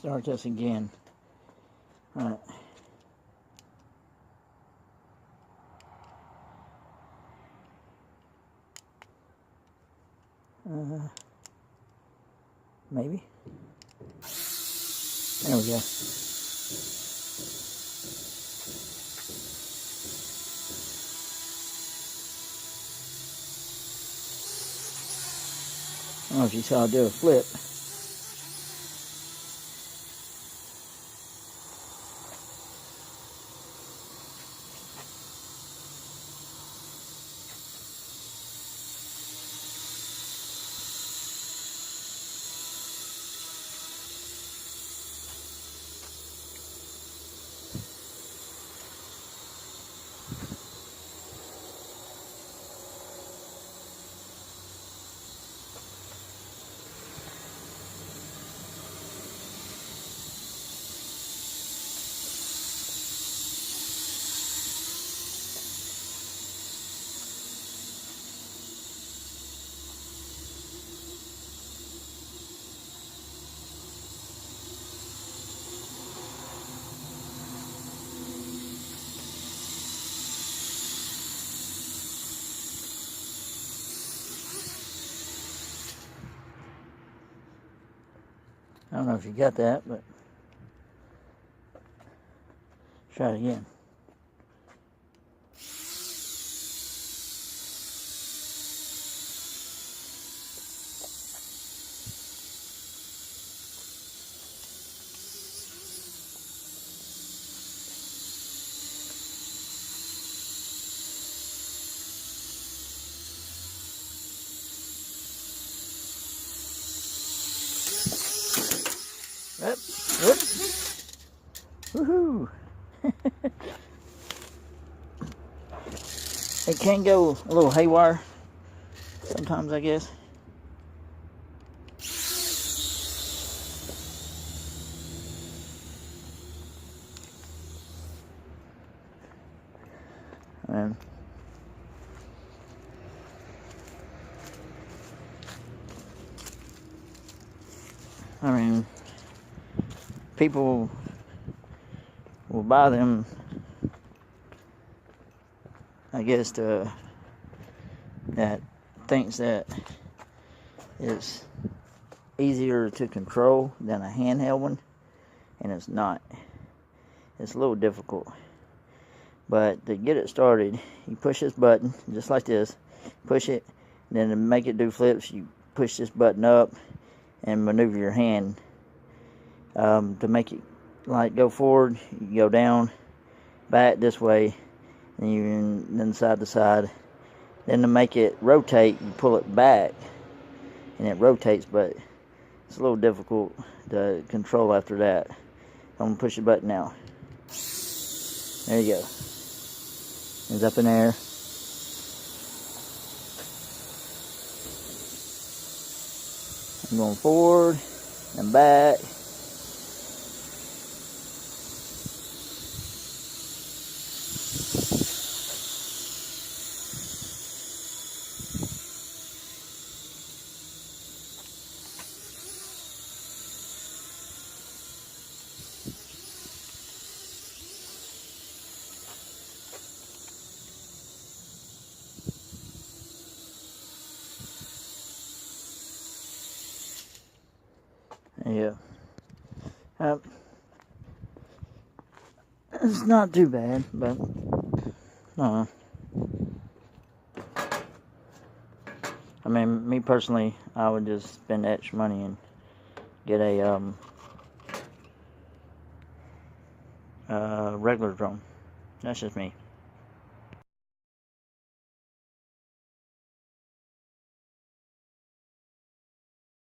start this again. Alright. Maybe. There we go. I don't know if you saw I do a flip. I don't know if you got that, but try it again. Yep. Whoop. Woohoo! It can go a little haywire sometimes, I guess. And I mean, people will buy them, I guess, that thinks that it's easier to control than a handheld one, and it's not. It's a little difficult. But to get it started, you push this button just like this, push it, and then to make it do flips, you push this button up and maneuver your hand. To make it like go forward, you go down, back this way, and then side to side. Then to make it rotate, you pull it back, and it rotates, but it's a little difficult to control after that. I'm going to push the button now. There you go. It's up in there. I'm going forward and back. Yeah. It's not too bad, but I mean, me personally, I would just spend extra money and get a regular drone. That's just me.